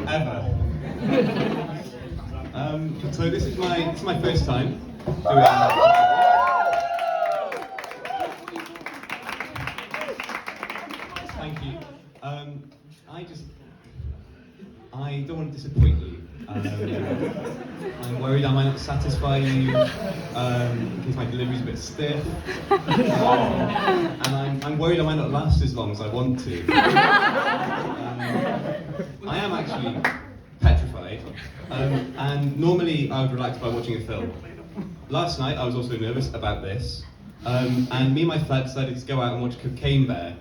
ever. So this is my first time doing Thank you. I don't want to disappoint you. I'm worried I might not satisfy you, because my delivery's a bit stiff. And I'm worried I might not last as long as I want to. I am actually petrified, and normally I would relax by watching a film. Last night I was also nervous about this, and me and my friend decided to go out and watch Cocaine Bear.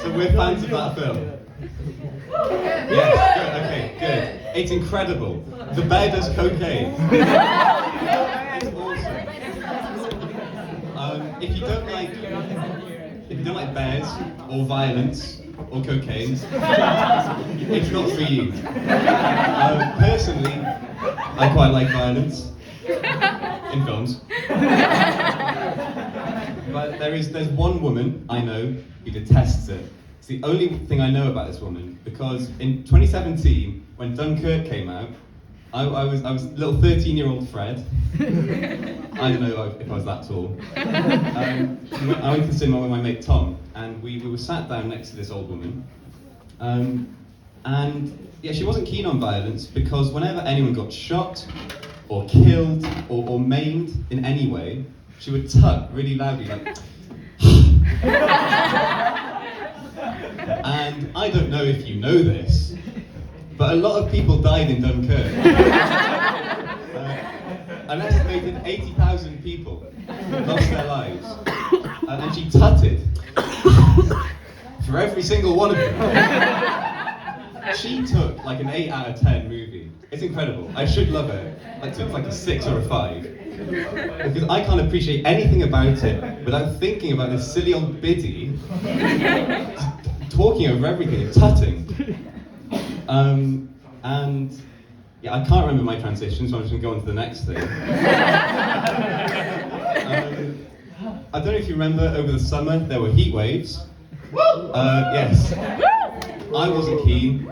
So we're fans of that film. Yes, good, okay, good. It's incredible. The bear does cocaine. It's awesome. If you don't like bears or violence or cocaine, it's not for you. Personally, I quite like violence in films. But there's one woman I know who detests it. It's the only thing I know about this woman, because in 2017, when Dunkirk came out, I was little 13-year-old Fred. I don't know if I was that tall. I went to the cinema with my mate Tom, and we were sat down next to this old woman. And yeah, she wasn't keen on violence, because whenever anyone got shot, or killed, or maimed in any way, she would tut really loudly, like. And I don't know if you know this, but a lot of people died in Dunkirk. An estimated 80,000 people lost their lives. And she tutted for every single one of them. She took like an 8 out of 10 movie. It's incredible. I should love it. I took like a 6 or a 5. Because I can't appreciate anything about it without thinking about this silly old biddy talking over everything, tutting. And yeah, I can't remember my transition, so I'm just going to go on to the next thing. I don't know if you remember, over the summer there were heat waves. Yes. I wasn't keen.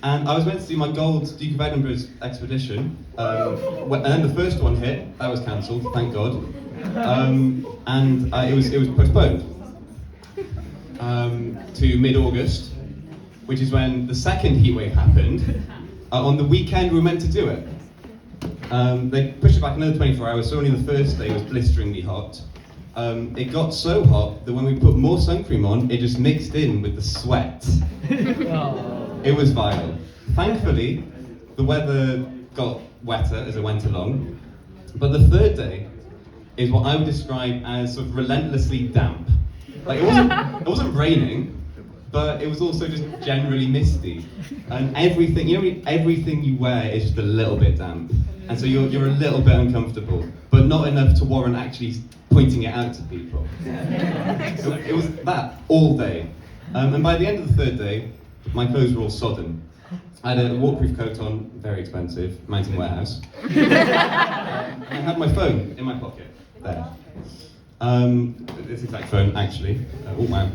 And I was meant to do my gold Duke of Edinburgh's expedition, and then the first one hit. That was cancelled, thank God. And it was postponed to mid-August, which is when the second heatwave happened. On the weekend we were meant to do it. They pushed it back another 24 hours, so only the first day was blisteringly hot. It got so hot that when we put more sun cream on, it just mixed in with the sweat. It was vile. Thankfully, the weather got wetter as it went along, but the third day is what I would describe as sort of relentlessly damp. Like it wasn't raining, but it was also just generally misty, and everything you wear is just a little bit damp, and so you're a little bit uncomfortable, but not enough to warrant actually pointing it out to people. So it was that all day, and by the end of the third day, my clothes were all sodden. I had a waterproof coat on, very expensive, Mountain Warehouse. I had my phone in my pocket, there. This exact phone, actually. Oh wow.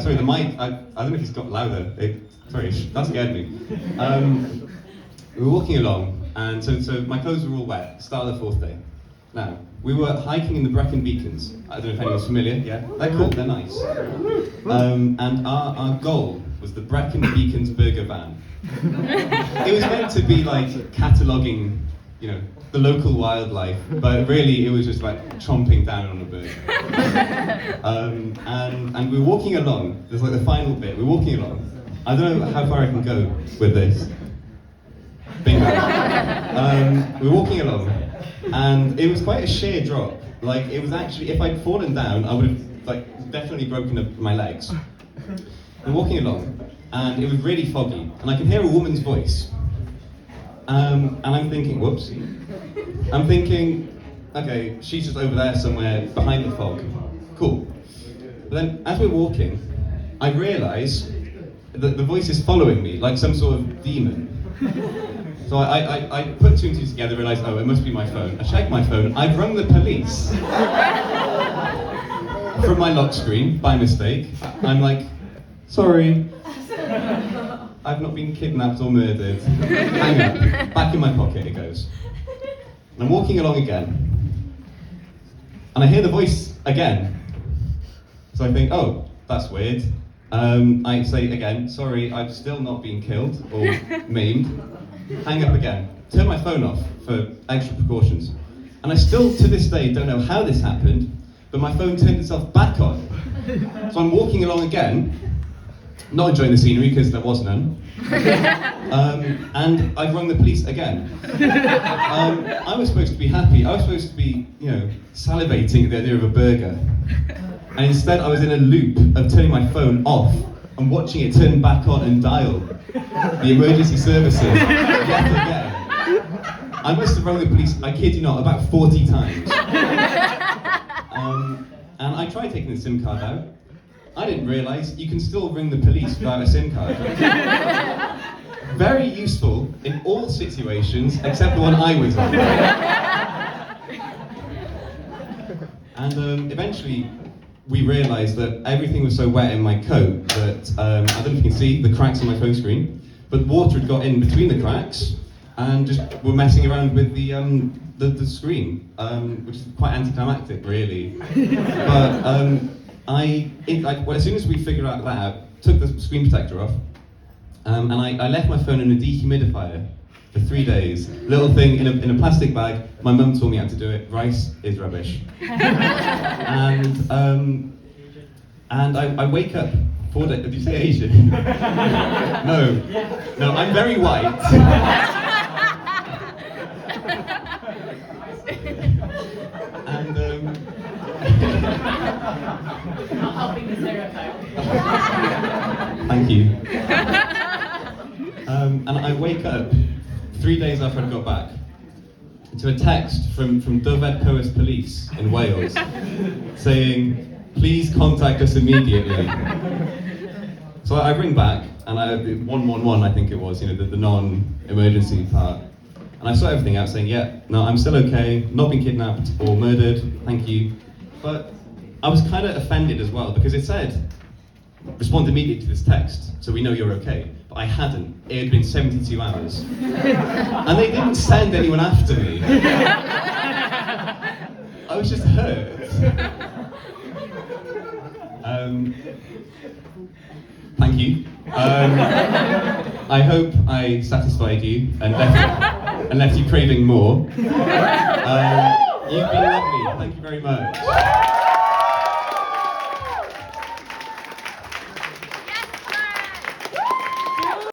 Sorry, the mic, I don't know if it's got louder. Sorry, that scared me. We were walking along, and so my clothes were all wet, start of the fourth day. Now, we were hiking in the Brecon Beacons. I don't know if anyone's familiar, yeah? They're cool, they're nice. And our goal was the Brecon Beacons burger van. It was meant to be like cataloguing, the local wildlife, but really it was just like chomping down on a burger. And we were walking along, there's like the final bit, we're walking along. I don't know how far I can go with this. Bingo. We're walking along, and it was quite a sheer drop. Like, it was actually, if I'd fallen down, I would have definitely broken up my legs. We're walking along, and it was really foggy, and I can hear a woman's voice. And I'm thinking, whoops. I'm thinking, okay, she's just over there somewhere behind the fog. Cool. But then, as we're walking, I realise that the voice is following me, like some sort of demon. So I put two and two together, realised, oh, it must be my phone. I checked my phone, I'd rung the police. from my lock screen by mistake. I'm like, sorry, I've not been kidnapped or murdered. Hang up. Back in my pocket it goes. And I'm walking along again, and I hear the voice again. So I think, oh, that's weird. I say again, sorry, I've still not been killed or maimed. Hang up again. Turn my phone off for extra precautions. And I still, to this day, don't know how this happened, but my phone turned itself back on. So I'm walking along again, not enjoying the scenery because there was none. And I've rung the police again. I was supposed to be happy. I was supposed to be, salivating at the idea of a burger. And instead I was in a loop of turning my phone off and watching it turn back on and dial the emergency services yet again. I must have rung the police, I kid you not, about 40 times. And I tried taking the SIM card out. I didn't realise you can still ring the police without a SIM card. Very useful in all situations except the one I was in. And eventually we realised that everything was so wet in my coat that, I don't know if you can see the cracks on my phone screen, but water had got in between the cracks and just were messing around with the screen, which is quite anticlimactic really. But as soon as we figured that out, took the screen protector off, and I left my phone in a dehumidifier for 3 days. Little thing in a plastic bag. My mum told me how to do it. Rice is rubbish. And I wake up 4 days. Did you say Asian? No, I'm very white. And not helping the stereotype. Thank you. And I wake up 3 days after I got back to a text from Dyfed Powys Police in Wales saying, please contact us immediately. So I ring back and 111 I think it was, the non-emergency part. And I sort everything out saying, yeah, no, I'm still okay, not been kidnapped or murdered, thank you. But I was kind of offended as well because it said, respond immediately to this text so we know you're okay. But I hadn't. It had been 72 hours. And they didn't send anyone after me. I was just hurt. Thank you. I hope I satisfied you and left you craving more. You've been lovely. Thank you very much.